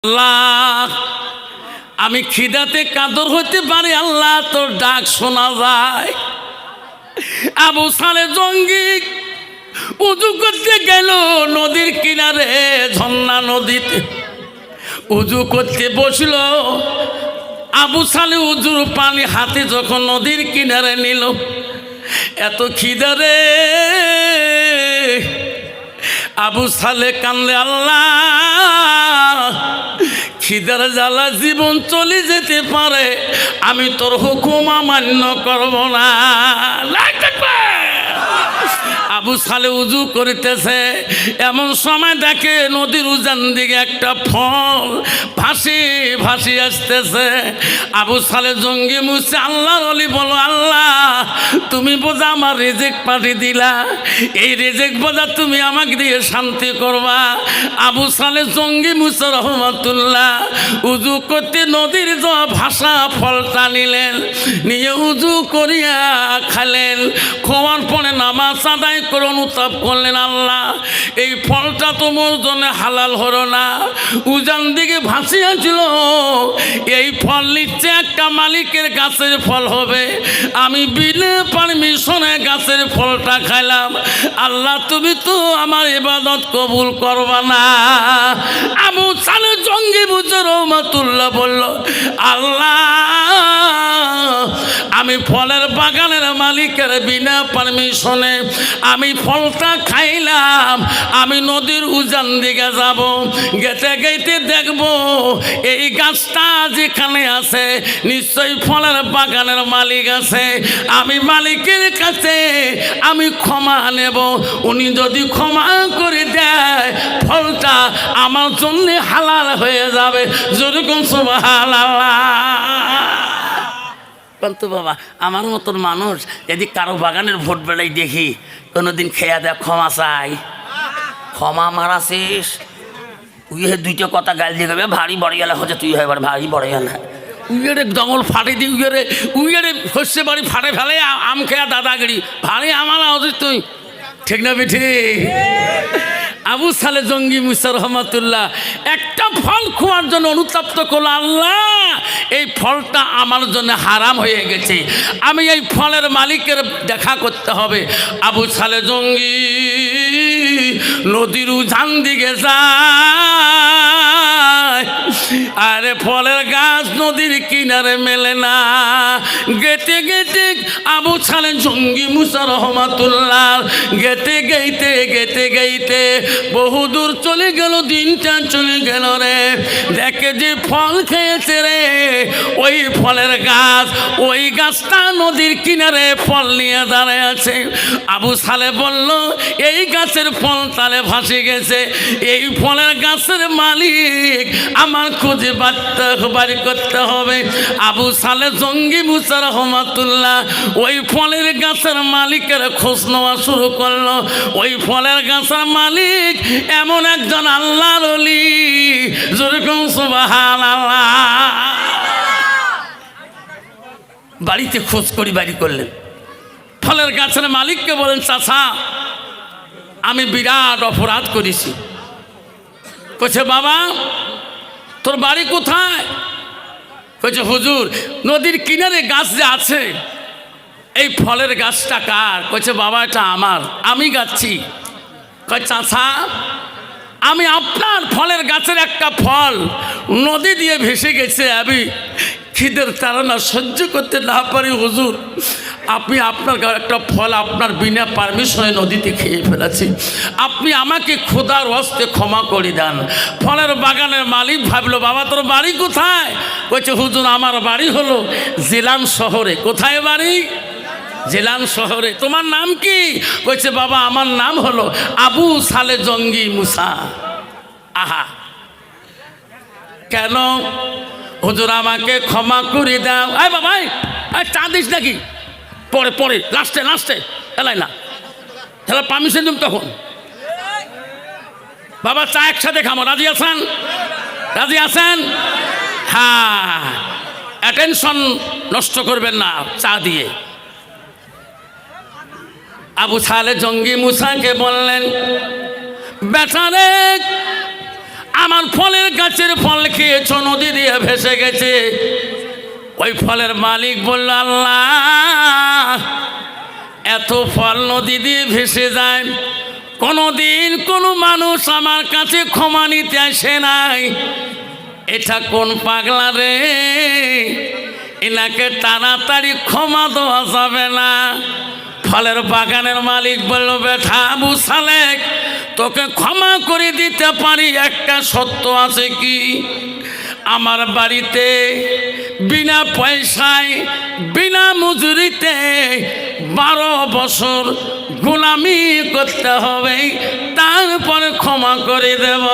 আল্লাহ আমি খিদাতে কাতর হতে পারি, আল্লাহ তোর ডাক শোনা যায়। আবু সালে জঙ্গি উজু করতে গেল নদীর কিনারে, ঝর্ণা নদীতে উজু করতে বসল। আবু সালে উজুর পানি হাতে যখন নদীর কিনারে নিল, এত খিদারে আবু সালে কান্দে, আল্লাহ খিদার জ্বালা জীবন চলে যেতে পারে, আমি তোর হুকুম অমান্য করব না। আবু সালে উজু করিতেছে, এমন সময় দেখে নদীর উজান দিকে একটা ফল ভাসি ভাসি আসতেছে। আবু সালে জঙ্গি মুছে আল্লাহর ওলি বলো, আল্লাহ তুমি বোঝা আমার রিজিক পাঠিয়ে দিলা, এই রিজিক বোঝা তুমি আমাকে দিয়ে শান্তি করবা। আবু সালে জঙ্গি মুছে রহমাতুল্লাহ উজু করতে নদীর ভাষা ফলটা নিলেন, নিয়ে উজু করিয়া খালেন। খাওয়ার পরে নামাজ আদায় করে অনুতাপ করলেন, আল্লাহ এই ফলটা তোমার জন্য হালাল হলো না, উজান দিকে ভাসিয়াছিল, এই ফল নিচ্ছে একটা মালিকের গাছের ফল হবে, আমি বিলে পারমিশনে গাছের ফলটা খাইলাম, আল্লাহ তুমি তো আমার ইবাদত কবুল করবা না। আবু সালে জঙ্গি বুঝে রহমাতুল্লাহ বলল, আল্লাহ আমি ফলের বাগানের মালিকের বিনা পারমিশনে আমি ফলটা খাইলাম, আমি নদীর উজান দিকে যাব, গেতে গেতে দেখব এই গাছটা যেখানে আছে নিশ্চয়ই ফলের বাগানের মালিক আছে, আমি মালিকের কাছে আমি ক্ষমা নেব, উনি যদি ক্ষমা করে দেয় ফলটা আমার জন্য হালাল হয়ে যাবে। যেরকম সুবহানাল্লাহ। কিন্তু বাবা আমার মতন মানুষ যদি কারো বাগানের ভোট বেড়াই দেখি কোনোদিন খেয়া দেয় ক্ষমা চাই, ক্ষমা মারা শেষ, উইয়ে দুইটা কথা গাল দিয়ে গেবে, ভারী বড় গেলা হচ্ছে তুই হয় এবার ভারী বড় গেলা, উইয়েরে জঙ্গল ফাটে দিই, উইয়েরে শস্যে বাড়ি ফাটে ফেলে আম খেয়া দাদাগিরি ভারী আমার আওয়াজ তুই, ঠিক না বেঠি? আবু সালে জঙ্গি মুসা রহমাতুল্লাহ একটা ফল খাওয়ার জন্য অনুতপ্ত করলো, আল্লাহ এই ফলটা আমার জন্য হারাম হয়ে গেছে, আমি এই ফলের মালিকের দেখা করতে হবে। আবু সালে জঙ্গি নদীর উজান দিকে যায়, আরে ফলের গাছ নদীর কিনারে মেলে না, গেতে গেতে আবু সালে জঙ্গি মুসা রহমাতুল্লাহ গেতে গেইতে গেতে গেইতে বহুদূর চলে গেল, দিনটা চলে গেল রে, দেখে যে ফল খেয়েছে রে ওই ফলের গাছ, ওই গাছটা নদীর কিনারে ফল নিয়ে দাঁড়ায় আছে। আবু সালে বলল, এই গাছের ফল তালে ভাসে গেছে, এই ফলের গাছের মালিক আমার খুঁজে বাড়ি করতে হবে। আবু সালে জঙ্গি মুসা রহমাতুল্লাহ ওই ফলের গাছের মালিকের খোঁজ নেওয়া শুরু করলো। ওই ফলের গাছের মালিক এমন একজন আল্লাহর ওলি, যেরকম সুবহানাল্লাহ। বাড়িতে খোঁজ করি বাড়ি করলেন, ফলের গাছের মালিককে বলেন, চাচা আমি বিরাট অপরাধ করেছি। কইছে, বাবা তোর বাড়ি কোথায়? কইছে, হুজুর নদীর কিনারে গাছ যে আছে এই ফলের গাছটা কার? কইছে, বাবা এটা আমার, আমি গাচ্ছি। কয়, চাচা আমি আপনার ফলের গাছের একটা ফল নদী দিয়ে ভেসে গেছে, আমি খিদের তাড়না সহ্য করতে না পারি হুজুর, আপনি আপনার একটা ফল আপনার বিনা পারমিশনে নদীতে খেয়ে ফেলেছি, আপনি আমাকে খোদার হস্তে ক্ষমা করে দেন। ফলের বাগানের মালিক ভাবলো, বাবা তোর বাড়ি কোথায়? কইছে, হুজুর আমার বাড়ি হলো জিলান শহরে। কোথায় বাড়ি? জিলান শহরে। তোমার নাম কি? কইছে, বাবা আমার নাম হলো আবু সালে জঙ্গি মুসা। আহা, কেন? হুজুর আমাকে ক্ষমা করে দাও। আয় বাবা চা দিস নাকি? পরে পরে লাস্টে লাস্টে এলাই না, তাহলে পারমিশন দিম তখন। বাবা চা একসাথে খামো, রাজি আছেন? রাজি আছেন? হ্যাঁ, অ্যাটেনশন নষ্ট করবেন না চা দিয়ে। আবু সালে জঙ্গি মুসাকে বললেন, বেচারে আমার ফলের গাছের ফল খেয়েছ, নদী দিয়ে ভেসে গেছে। ওই ফলের মালিক বলল, আল্লাহ, এত ফল নদী দিয়ে ভেসে যায়, কোনোদিন কোনো মানুষ আমার কাছে ক্ষমা নিতে আসে নাই। এটা কোন পাগলা রে, এনাকে তাড়াতাড়ি ক্ষমা দেওয়া যাবে না। ফলের বাগানের মালিক বলল, বেটা আবু সালেক, তোকে ক্ষমা করে দিতে পারি, একটা সত্য আছে কি, আমার বাড়িতে বিনা পয়সায় বিনা মজুরিতে 12 বছর গোলামি করতে হবে, তারপরে ক্ষমা করে দেব।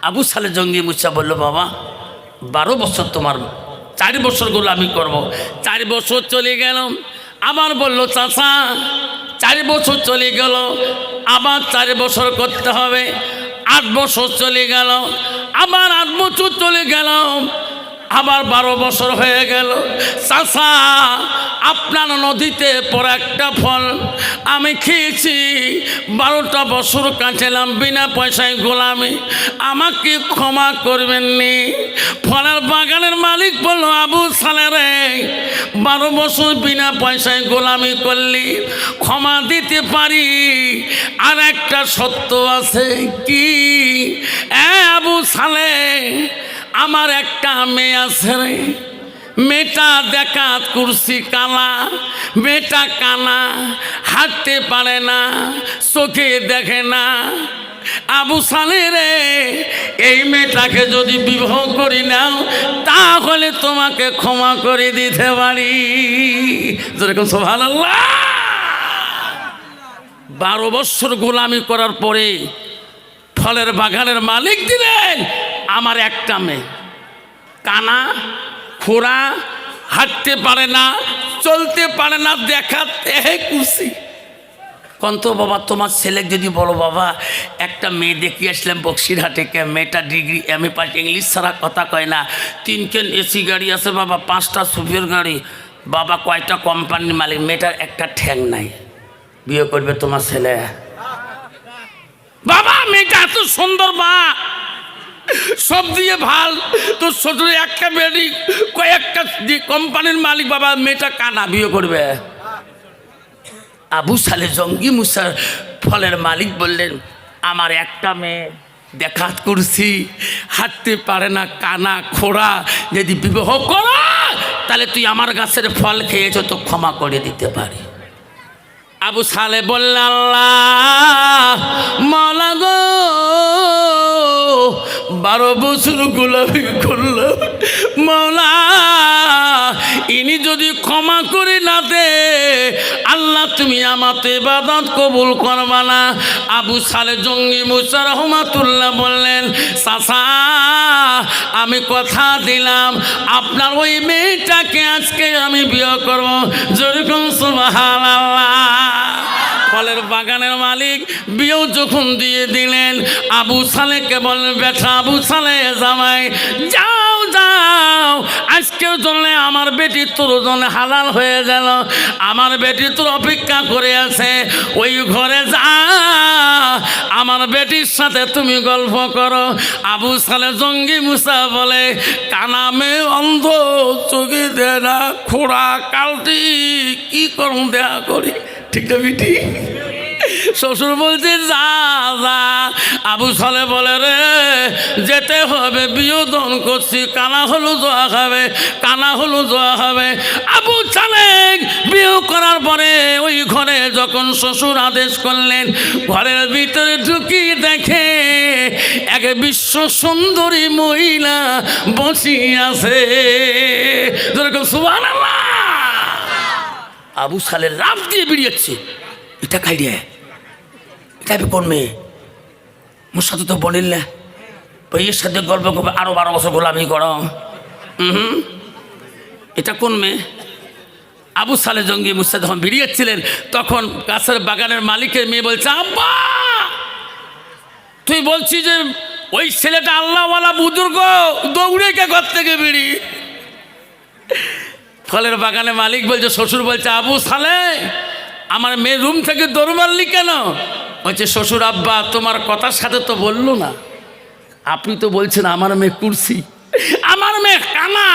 আবু সালে জঙ্গি মুসা বলল, বাবা 12 বছর তোমার, 4 বছর গোলামি করব। 4 বছর চলে গেল, আবার বলল, চাচা 4 বছর চলে গেল, আবার 4 বছর করতে হবে। 8 বছর চলে গেল, আবার 8 বছর চলে গেল, আবার 12 বছর হয়ে গেল। চাচা, আপনার নদীতে পর একটা ফল আমি খেয়েছি, 12টা বছর কাটালাম বিনা পয়সায় গোলামি, আমাকে ক্ষমা করবেননি। ফলের বাগানের মালিক বলল, আবু সালে রে, 12 বছর বিনা পয়সায় গোলামি করলি, ক্ষমা দিতে পারি, আর একটা সত্য আছে কি, আবু সালে, আমার একটা মেয়ে আছে রে, মেয়েটা দেখাত কুরসি কালা, মেয়েটা কানা, হাঁটতে পারে না, চোখে দেখে না। আবু সালে রে, এই মেয়েটাকে যদি বিবাহ করি নাও, তাহলে তোমাকে ক্ষমা করে দিতে পারি। যেরকম সুবহানাল্লাহ। 12 বছর গোলামি করার পরে ফলের বাগানের মালিক দিলেন আমার একটা মেয়ে, কানা, খোড়া, হাঁটতে পারে না, চলতে পারে না, দেখাতে কুসি। কন্ত বাবা, তোমার ছেলে যদি বলো, বাবা একটা মেয়ে দেখিয়ে আসলাম বক্সিরহাটে, মেয়েটা ডিগ্রি এমএ পাস, ইংলিশ ছাড়া কথা কয় না, 3 এসি গাড়ি আছে বাবা, 5টা সুপার গাড়ি বাবা, কয়টা কোম্পানির মালিক, মেয়েটার একটা ঠ্যাং নাই, বিয়ে করবে তোমার ছেলে? বাবা মেয়েটা এত সুন্দর, মা সব দিয়ে ভাল, তো শ্বশুর একটা বেডি, কয়েকটা কোম্পানির মালিক, বাবা মেয়েটা কানা, বিয়ে করবে? আবু সালে জঙ্গি মুসার ফলের মালিক বললেন, আমার একটা মেয়ে দেখাত করছি, হাঁটতে পারে না, কানা, খোড়া, যদি বিবাহ করো তাহলে তুই আমার গাছের ফল খেয়েছ, তো ক্ষমা করে দিতে পারি। আবু সালে বলল, আল্লাহ মাওলা গো, 12 বছর গোলামি করলাম, মাওলা ইনি যদি ক্ষমা করে না দে, আল্লাহ তুমি আমাতে ইবাদত কবুল করবা না। আবু সালে জঙ্গি মুসা রহমাতুল্লাহ বললেন, চাচা আমি কথা দিলাম, আপনার ওই মেয়েটাকে আজকে আমি বিয়ে করব। যেরকম সুবহানাল্লাহ। ফলের বাগানের মালিক বিয়েও যখন দিয়ে দিলেন, আবু সালেকে বললেন, বেটা আবু সালে জামাই, যাও যাও, আজকের জন্য আমার বেটি তোর জন্য হালাল হয়ে গেল, আমার বেটি তোর অপেক্ষা করে আছে, ওই ঘরে যা, আমার বেটির সাথে তুমি গল্প করো। আবু সালে জঙ্গি মুসা বলে, কানামে অন্ধ, চোখে দেয় না, খোড়া, কালটি, কি করুন দেয়া করি, ঠিক না বিটি? শ্বশুর বলছে যা যা। আবু সালে বলে, রে যেতে হবে, বিয়োজন করছি, কানা হলো জোয়া খাবে, কানা হলো জোয়া হবে। আবু সালে বিয়ে করার পরে ওই ঘরে যখন শ্বশুর আদেশ করলেন, ঘরের ভিতরে ঢুকি দেখে এক বিশ্ব সুন্দরী মহিলা বসিয়ে আছে। যেরকম সুবহানাল্লাহ। আবু সালে লাফ দিয়ে বেরিয়েছে, এটা খাইয়ে, এটা কোন মেয়ে, মোর সাথে তো বলিল না, এর সাথে গল্প করবে, আরো 12 বছর গোলামি করো। এটা কোন মেয়ে? আবু সালে জঙ্গি মুসা যখন বেরিয়েছিলেন, তখন গাছের বাগানের মালিকের মেয়ে বলছে, আব্বা তুই বলছি যে ওই ছেলেটা আল্লাহওয়ালা বুজুর্গ, দৌড়ে কে ঘর থেকে বেরি। ফলের বাগানের মালিক বলছে, শ্বশুর বলছে, আবু সালে আমার মেয়ে রুম থেকে দৌড় মারলি কেন? বলছে শ্বশুর আব্বা তোমার কথার সাথে তো বললো না, আপনি তো বলছেন আমার মেয়ে কুর্সি, আমার মেয়ে কানা,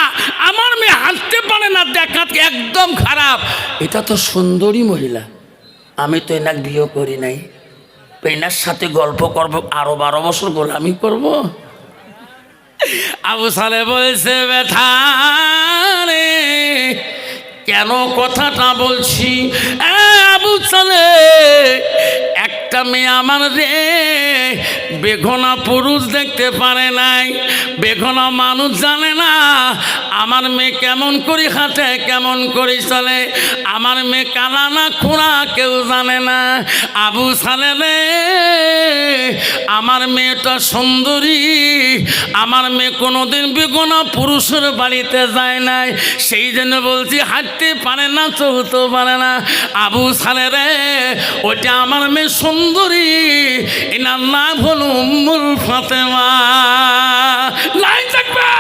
আমার মেয়ে হাঁটতে পারে না, দেখাত একদম খারাপ, এটা তো সুন্দরী মহিলা, আমি তো এনাকে বিয়ে করি নাই, এনার সাথে গল্প করব আরো 12 বছর গোলামি করব। আবু সালে বলছে ব্যথা রে, কেন কথাটা বলছি আবু সালে, একটা মেয়ে আমার রে বেঘনা পুরুষ দেখতে পারে নাই, বেঘনা মানুষ জানে না আমার মেয়ে কেমন করে হাঁটে, কেমন করে চলে, আমার মেয়ে কালা না খোঁড়া কেউ জানে না। আবু সালে রে আমার মেয়েটা সুন্দরী, আমার মেয়ে কোনোদিন বেঘনা পুরুষের বাড়িতে যায় নাই, সেই জন্য বলছি হাঁটতে পারে না, চলতে পারে না। আবু সালে রে ওইটা আমার মেয়ে সুন্দরী, এনার নাম হল উম্মুল ফাতেমা। লাইন থাকবে।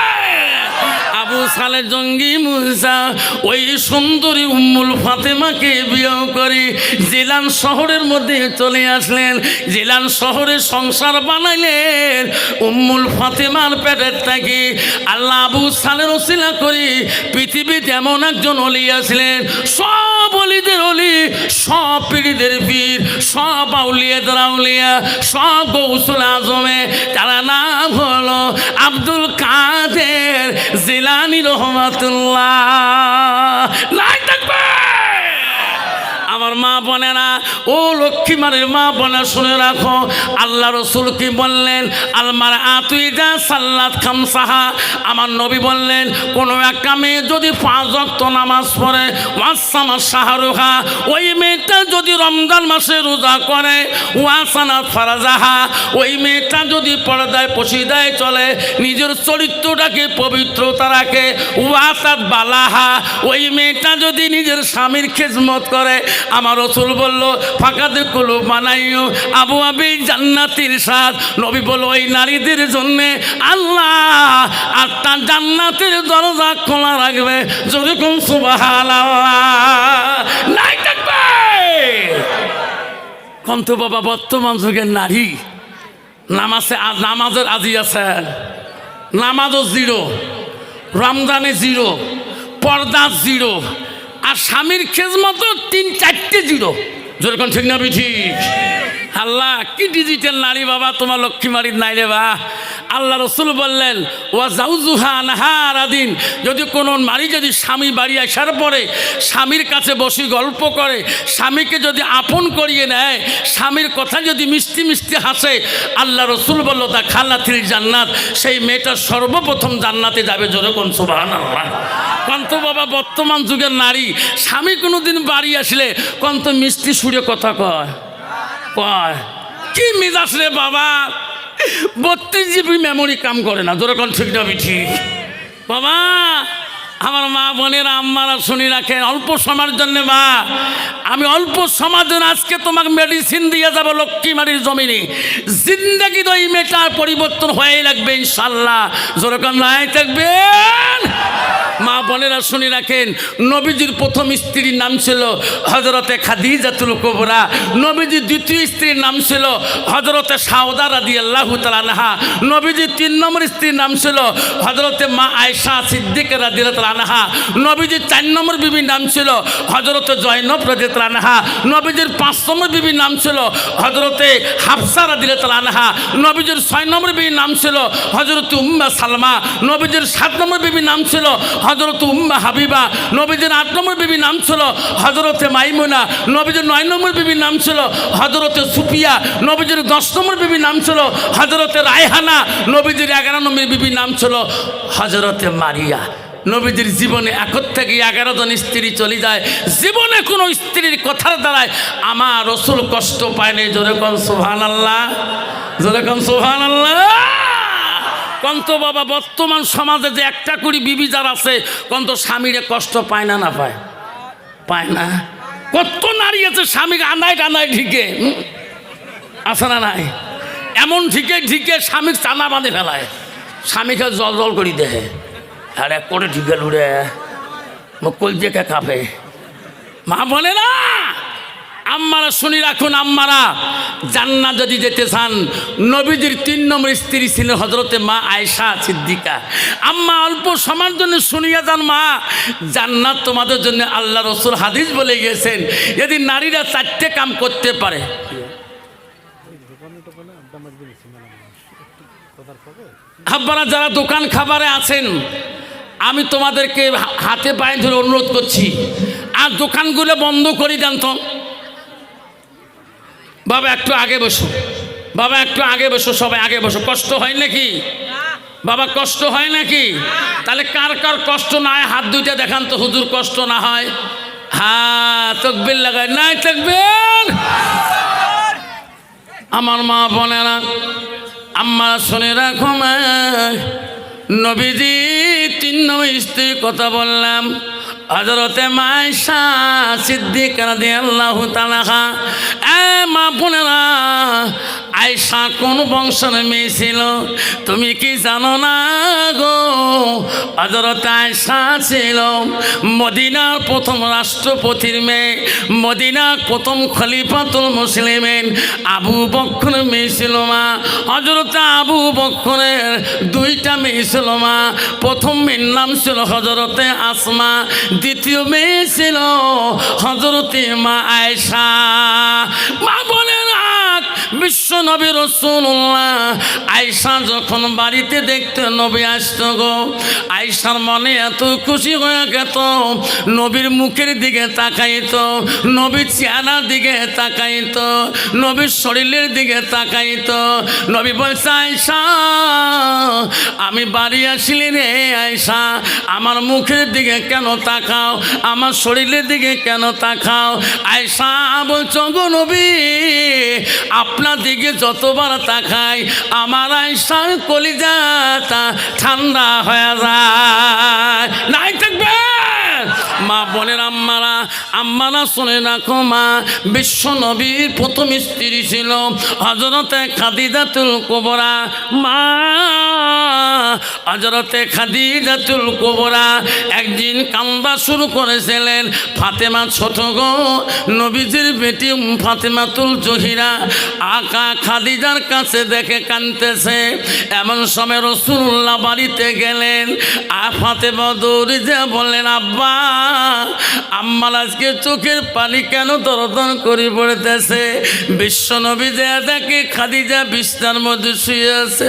আবু সালে জঙ্গি মুসা ওই সুন্দরী উম্মুল ফাতেমাকে বিয়ে করে জিলান শহরের মধ্যে চলে আসলেন, জিলান শহরে সংসার বানাইলেন উম্মুল ফাতেমার পেটের থেকে। আল্লাহ আবু সালের ওসিলা করে পৃথিবীতে এমন একজন অলি আসলেন, সব অলিদের অলি, সব পীরদের পীর, সব আউলিয়াদের আউলিয়া, সব গৌসুল আজমে, তার নাম হলো আব্দুল কাদের জিলানী রহমাতুল্লাহ। লাই থাকবে। আমার মা বোনেরা, ও লক্ষ্মীমারের মা বোনেরা শুনে রাখো, আল্লাহ রসুল কি বললেন, আলমার আতুইদা সাল্লাত খামসাহা, আমার নবী বললেন কোনো একটা মেয়ে যদি 5 ওয়াক্ত নামাজ পড়ে, ওয়াসামা শাহরুহা, ওই মেয়েটা যদি রমজান মাসে রোজা করে, ওয়াসানাত ফারাজাহা, ওই মেয়েটা যদি পর্দায় পশিদায় চলে, নিজের চরিত্রটাকে পবিত্রতা রাখে, ওয়াসাত বালাহা, ওই মেয়েটা যদি নিজের স্বামীর খেজমত করে, আমার রসুল বলল ফাঁকাতে কুলু বানাইও আবু আবি জান্নাতির সাথ। নবী বলল ওই নারীদের জন্য আল্লাহ 8টা জান্নাতের দরজা খোলা রাখবে। যেরকম সুবহানাল্লাহ। নাই থাকবে। কন্ত বাবা বর্তমান যুগের নারী নামাজের আজি আছেন, নামাজও 0, রমজানে 0, পর্দা 0, আর স্বামীর খেজমত 3-4টে 0। যেরকম ঠিক না ঠিক? আল্লাহ কি ডিজিটাল নারী বাবা, তোমার লক্ষ্মীমারির নাই রে বা। আল্লাহ রসুল বললেন ওয়া জাউজুহা নাহারাদিন, যদি কোনো নারী যদি স্বামী বাড়ি আসার পরে স্বামীর কাছে বসে গল্প করে, স্বামীকে যদি আপন করিয়ে নেয়, স্বামীর কথা যদি মিষ্টি মিষ্টি হাসে, আল্লাহ রসুল বলল তা খালাতিল জান্নাত, সেই মেয়েটা সর্বপ্রথম জান্নাতে যাবে। যেরকম সুবহানাল্লাহ। কন্ত বাবা বর্তমান যুগের নারী স্বামী কোনোদিন বাড়ি আসলে কন্ত মিষ্টি সুরে কথা কয়, কি মেজাজ রে বাবা, 32 GB মেমোরি কাম করে না। যেরকম ঠিক না ঠিক বাবা। আমার মা বোনেরা আম্মারা শুনি রাখেন, অল্প সময়ের জন্য মা, আমি অল্প সময়ের জন্য আজকে তোমাকে মেডিসিন দিয়ে যাবো লক্ষ্মীমারির জমিনে। জিন্দেগি তো এই মেয়েটার পরিবর্তন হয়ে লাগবে ইনশাল্লাহ। যেরকম নাই থাকবেন। মা বোনেরা শুনি রাখেন, নবীজির প্রথম স্ত্রীর নাম ছিল হযরতে খাদিজাতুল কুবরা, নবীজির দ্বিতীয় স্ত্রীর নাম ছিল হযরতে সাউদা রাদিয়াল্লাহু তাআলা আনহা, নবীজির 3 নম্বর স্ত্রীর নাম ছিল হযরতে মা আয়েশা সিদ্দিকা রাদিয়াল্লাহু তাআলা আনহা, নবীজির 4 নম্বর বিবির নাম ছিল হযরতে জয়নব রাদিয়াল্লাহু তাআলা আনহা, নবীজির 5 নম্বর বিবির নাম ছিল হযরতে হাফসা রাদিয়াল্লাহু তাআলা আনহা, নবীজির 6 নম্বর বিবির নাম ছিল হযরতে উম্মে সালমা, নবীজির 7 নম্বর বিবির নাম ছিল হযরত উম্মে হাবিবা, নবীজির 8 নম্বর বিবির নাম ছিল হযরতে মাইমুনা, নবীজির 9 নম্বর বিবির নাম ছিল হযরতে সুফিয়া, নবীজির 10 নম্বর বিবির নাম ছিল হযরতে রায়হানা, নবীজির 11 নম্বর বিবির নাম ছিল হযরতে মারিয়া। নবীজির জীবনে 1 থেকে 11 জন স্ত্রী চলে যায়। জীবনে কোনো স্ত্রীর কথার দ্বারায় আমার রসুল কষ্ট পায়নি। যেরকম সুবহানাল্লাহ, যেরকম সুবহানাল্লাহ। কন্ত বাবা বর্তমান সমাজে যে 1টা করে বিবি যার আছে, কন্ত স্বামীরে কষ্ট পায় না, না পায়? পায় না। কত নারী আছে স্বামীকে আনায় টানায় ঢিকে, আছে না নাই? এমন ঢিকে ঢিকে স্বামীর চানা বাঁধে ফেলায়, স্বামীকে জল জল করি দেহে, আর এক করে ঢিকে লুড়ে মুখ কলজেকে কাঁপে। মা বলে না আম্মারা শুনি রাখুন, আম্মারা জান্নাত যদি যেতে চান, নবীজির 3 নম্বর স্ত্রী ছিলেন হযরতে মা আয়েশা সিদ্দিকা। আম্মা অল্প সময়ের জন্য শুনিয়া যান, মা জান্নাত তোমাদের জন্য আল্লাহ রসুল হাদিস বলে গিয়েছেন, যদি নারীরা 4টে কাম করতে পারে। আব্বারা যারা দোকান খাবারে আছেন, আমি তোমাদেরকে হাতে পায়ে ধরে অনুরোধ করছি, আর দোকানগুলো বন্ধ করে দেন তো। বাবা একটু আগে বসো, বাবা একটু আগে বসো, সবাই আগে বসো। কষ্ট হয় নাকি বাবা, কষ্ট হয় নাকি? তাহলে কার কার কষ্ট না হয় হাত দুইটা দেখান তো, হুজুর কষ্ট না হয়। হ্যাঁ, তাকবীর লাগায়, নাই তাকবীর। আমার মা বোনেরা, আম্মা শুনে রাখো, মা নবীজি 3 নম্বর স্ত্রীর কথা বললাম, হযরতে মা আয়েশা সিদ্দিকা রাদিয়াল্লাহু তাআলা। মা বোনেরা, আয়েশা কোন বংশের মেয়ে ছিল তুমি কি জানো না গো? হযরতে আয়েশা ছিল মদিনার প্রথম রাষ্ট্রপতির মেয়ে, মদিনার প্রথম খলিফাতুল মুসলিমিন আবু বকরের মেয়ে ছিল মা। হযরতে আবু বকরের 2টা মেয়ে ছিল মা। প্রথম মেয়ের নাম ছিল হযরতে আসমা, দ্বিতীয় মেয়ে ছিল হযরতে মা আয়েশা। মা বোনেরা, বিশ্ব নবী রাসূলুল্লাহ আয়েশা যখন বাড়িতে দেখতে নবী আসতো গো, আয়েশার মনে এত খুশি হয়ে গেত, নবীর মুখের দিকে তাকাইতো, নবীর চেহারার দিকে তাকাইতো, নবীর শরীরের দিকে তাকাইতো। নবী বলছে, আয়েশা আমি বাড়ি আসলি রে আয়েশা, আমার মুখের দিকে কেন তাকাও, আমার শরীরের দিকে কেন তাকাও? আয়েশা বলছো, গো নবী আপনার দিকে যতবার তাকাই আমার আয়েশার কলিজাটা ঠান্ডা হয়ে যায়। নাই থাকবে মা বোনের, আম্মারা আম্মারা শুনে রাখো, মা বিশ্ব নবীর প্রথম স্ত্রী ছিল হযরতে খাদিজাতুল কুবরা। মা হযরতে খাদিজাতুল কুবরা একদিন কান্দা শুরু করেছিলেন। ফাতেমা ছোট গো, নবীজির বেটি ফাতেমাতুল জহিরা আকা খাদিজার কাছে দেখে কাঁদতেছে। এমন সময় রাসূলুল্লাহ বাড়িতে গেলেন, আর ফাতেমা দৌড়ে যে বললেন, আব্বা আম্মার আজকে চোখের পানি কেন দরদর করে পড়তেছে? বিশ্ব নবী যে দেখে খাদিজা বিছানার মধ্যে শুয়ে আছে।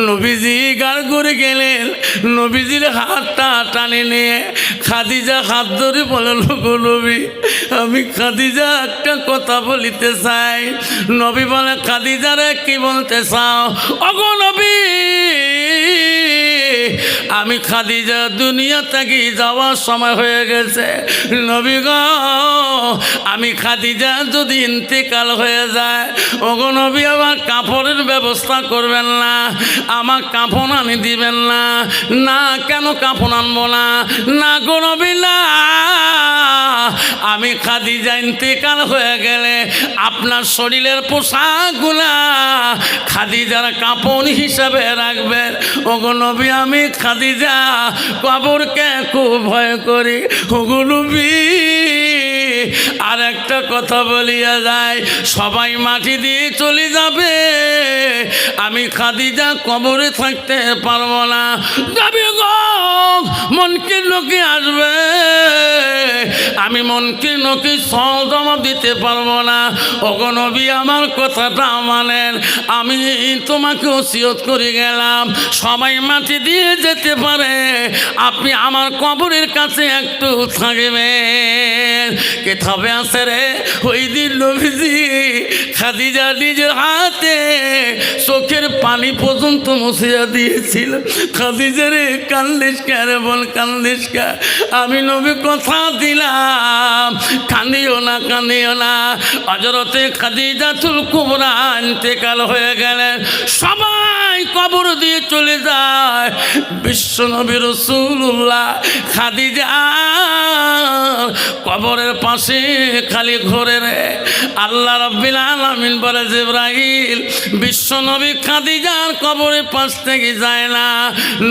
নবীজি গাড় করে গেলেন, নবীজির হাতটা টানে নিয়ে খাদিজা হাত ধরে বলল, গো নবী আমি খাদিজা একটা কথা বলিতে চাই। নবী বলে, খাদিজা রে কি বলতে চাও? ওগো নবী আমি খাদিজা দুনিয়া থেকে যাওয়ার সময় হয়ে গেছে। নবী গো আমি খাদিজা যদি ইন্তেকাল হয়ে যায়, ওগো নবী আমার কাপড়ের ব্যবস্থা করবেন না, আমার কাফন আনি দিবেন না? না, কেন কাফন আনবো না? না গো নবী না, আমি খাদিজা ইন্তেকাল হয়ে গেলে আপনার শরীরের পোশাকগুলা খাদিজার কাপন হিসাবে রাখবেন। ওগো নবী আমি খাদিজা কবরকে খুব ভয় করি। ওগো নবী আর একটা কথা বলিয়া যায়, সবাই মাটি দিয়ে চলে যাবে, আমি খাদিজা কবরে থাকতে পারবো না। নবী গো মনকে লোকে আসবে, আমি মনকে লোকে সল জবাব দিতে পারবো না। ওগো নবী আমার কথাটা মানেন, আমি তোমাকে ওসিয়ত করে গেলাম, সবাই মাটি দিয়ে যেতে পারে, আপনি আমার কবরের কাছে একটু থাকবেন। কেতাবে আছে রে, ওই দিন নবীজি খাদিজা নিজের হাতে চোখের পানি পর্যন্ত মুছিয়া দিয়েছিল। খাদিজা রে কান্দিস রে, বল কান্দিস কা? আমি নবী কথা দিলাম, কান্দিও না কান্দিও না। হযরতে খাদিজাতুল কুবরা ইন্তেকাল হয়ে গেলেন, সবাই কবর দিয়ে চলে যায়। বিশ্ব নবী রাসূলুল্লাহ খাদিজা কবরের পাশে খালি ঘোরে রে। আল্লাহ রাব্বিল আলামিন বলে, জিবরাইল বিশ্ব নবী খাদিজার কবরের পাশ থেকে যায় না।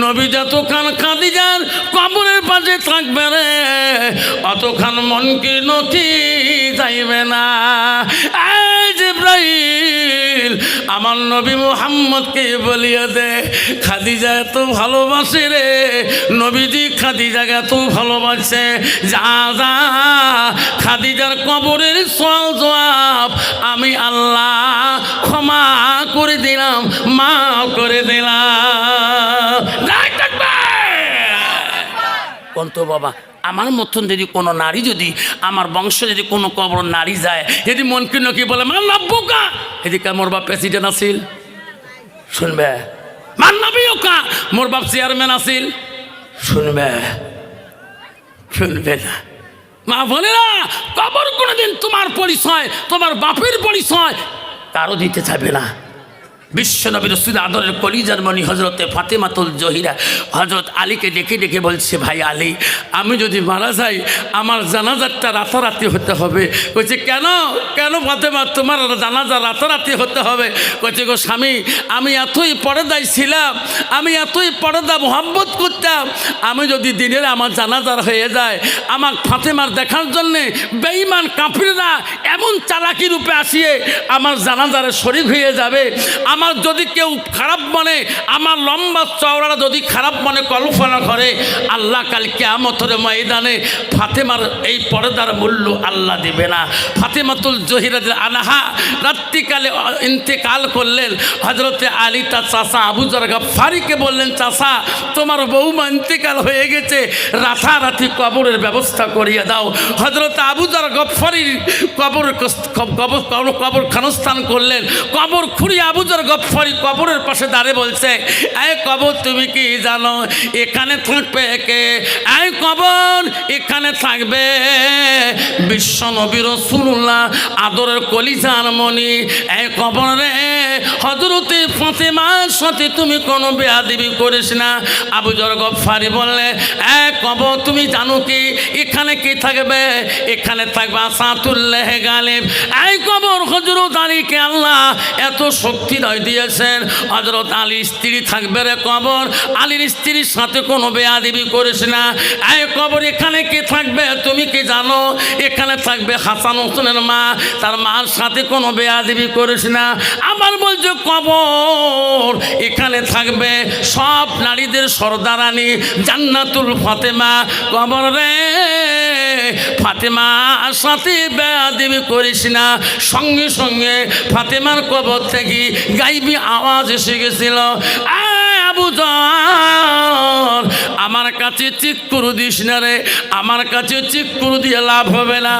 নবী যতক্ষণ খাদিজার কবরের পাশে থাকবে রে, অতক্ষণ মনকে নকি যাইবে না। জিবরাইল আমার নবী মুহাম্মদকে বলিয়া দে, খাদিজা এত ভালোবাসে রে, নবীজি খাদিজাকে এত ভালোবাসে, যা যা খাদিজার কবরের সওয়াল জবাব আমি আল্লাহ ক্ষমা করে দিলাম, মাফ করে দিলাম। কোন তো বাবা, আমার মতন যদি কোনো নারী, যদি আমার বংশ যদি কোনো কবর নারী যায়, যদি মন কিন্ন কি বলে মান নাব্বুকা, এদিকে মোর বাপ প্রেসিডেন্ট আসিল শুনবে, মান নাবিউকা মোর বাপ চেয়ারম্যান আসিল শুনবে, শুনবে না। মা বলে না, কবর কোনোদিন তোমার পরিচয়, তোমার বাপের পরিচয় কারো দিতে চাইবে না। বিশ্বনবী রাসূল আদরের কলিজার মণি হযরতে ফাতেমাতুল জহিরা হযরত আলীকে ডেকে ডেকে বলছে, ভাই আলী, আমি যদি মারা যাই আমার জানাজারটা রাতারাতি হতে হবে। কইছে কেন কেন ফাতেমা, তোমার জানাজা রাতারাতি হতে হবে? কইছে গো স্বামী, আমি এতই পর্দায় ছিলাম, আমি এতই পর্দা মোহাব্বত করতাম, আমি যদি দিনের আমার জানাজার হয়ে যায়, আমার ফাতেমার দেখার জন্যে বেঈমান কাফিররা এমন চালাকি রূপে আসিয়ে আমার জানাজারে শরীক হয়ে যাবে। আমার যদি কেউ খারাপ মনে, আমার লম্বা চওড়ারা যদি খারাপ মনে কল্পনা করে, আল্লাহ কাল কিয়ামতের ময়দানে ফাতেমার এই পর্দার মূল্য আল্লাহ দেবে না। ফাতেমাতুল জহিরা আনহা রাত্রিকালে ইন্তেকাল করলেন। হযরতে আলী তার চাচা আবু যর গফফারিকে বললেন, চাচা তোমার বউমা ইন্তেকাল হয়ে গেছে, রাতারাতি কবরের ব্যবস্থা করিয়ে দাও। হযরতে আবু যর গফফারির কবর খানস্থান করলেন। কবর খুঁড়িয়ে আবু যর গফফারি কবরের পাশে দাঁড়িয়ে বলছে, এই কবর তুমি কি জানো এখানে থাকবে কে? এই কবর এখানে থাকবে বিশ্ব নবী রাসূলুল্লাহ আদরের কলিজার মণি। এই কবরে হযরতে ফাতেমার সাথে তুমি কোনো বেয়াদবি করিস না। আবু যর গফফারি বললে, এই কবর তুমি জানো কি এখানে কি থাকবে? এখানে থাকবে আসাতুল্লাহ গালিব। এই কবর হযরত আলীকে আল্লাহ এত শক্তি দিয়েছেন, হযরত আলীর স্ত্রী থাকবে রে কবর, আলীর স্ত্রীর সাথে কোনো বেয়াদবি করিস না। এই কবর এখানে কে থাকবে তুমি কি জানো? এখানে থাকবে হাসান হোসেনের মা, তার মার সাথে কোনো বেয়াদবি করিস না। আবার বলছো কবর এখানে থাকবে সব নারীদের সর্দারানী জান্নাতুল ফাতেমা। কবর রে ফাতেমার সাথে বেয়াদবি করিস না। সঙ্গে সঙ্গে ফাতেমার কবর থেকে গাইবি আওয়াজ এসে গেছিল, আবু যর আমার কাছে চিৎকুর দিস না রে, আমার কাছে চিৎকুর দিয়ে লাভ হবে না।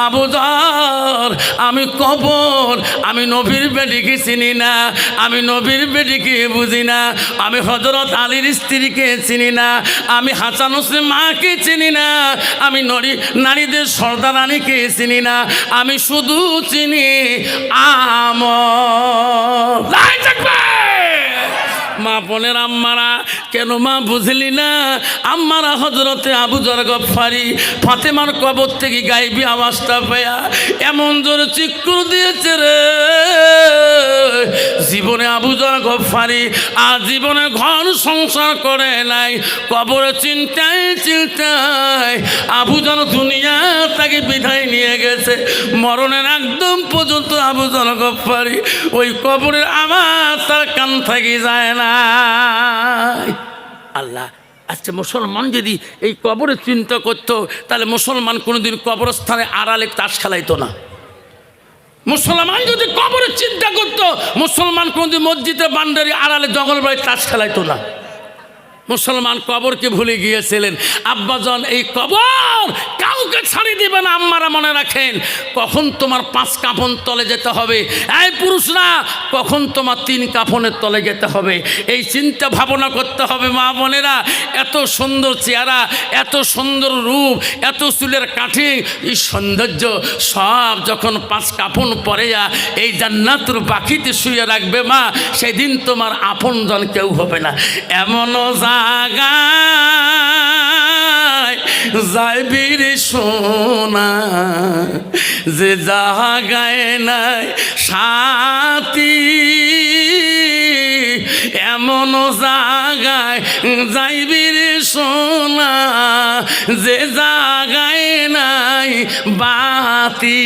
আবু যর আমি কবর, আমি নবীর বেটিকে চিনি না, আমি নবীর বেটিকে বুঝি না, আমি হযরত আলীর স্ত্রীকে চিনি না, আমি হাসান হোসেন মাকে চিনি না, আমি নারীদের সর্দারানীকে চিনি না, আমি শুধু চিনি আমর। মা বোনের আম্মারা, কেন মা বুঝলি না? আম্মারা হযরতে আবু যর গফফারি ফাতেমার কবর থেকে গাইবি আওয়াজটা পেয়া এমন জোরে চিৎকার দিয়েছে রে, জীবনে আবু যর গফফারি আর জীবনে ঘর সংসার করে নাই, কবরে চিন্তায় চিন্তায় আবু যর দুনিয়া তাকে বিদায় নিয়ে গেছে। মরণের একদম পর্যন্ত আবু যর গফফারি ওই কবরের আওয়াজ তার কান থেকে যায় না। আল্লাহ, আচ্ছা মুসলমান যদি এই কবরে চিন্তা করতো, তাহলে মুসলমান কোনোদিন কবরস্থানে আড়ালে তাস খেলাইতো না। মুসলমান যদি কবরে চিন্তা করতো, মুসলমান কোনোদিন মসজিদে বান্ডারি আড়ালে জঙ্গল বাড়ি তাস খেলাইতো না। মুসলমান কবরকে ভুলে গিয়েছিলেন। আব্বাজান এই কবর কাউকে ছাড়িয়ে দিবে না। আম্মারা মনে রাখেন, কখন তোমার 5 কাফন তলে যেতে হবে, এই পুরুষরা কখন তোমার 3 কাফনের তলে যেতে হবে, এই চিন্তা ভাবনা করতে হবে। মা বোনেরা, এত সুন্দর চেহারা, এত সুন্দর রূপ, এত চুলের কাঠি, এই সৌন্দর্য সব যখন 5 কাফন পরে এই জান্নাতুর পাখিতে শুয়ে রাখবে মা, সেদিন তোমার আপনজন কেউ হবে না। এমনও জাগায় যাইবি রে সোনা, যে জাগায় নাই সাথী, এমন জাগায় যাইবি রে সোনা, যে জাগায় নাই বাতি।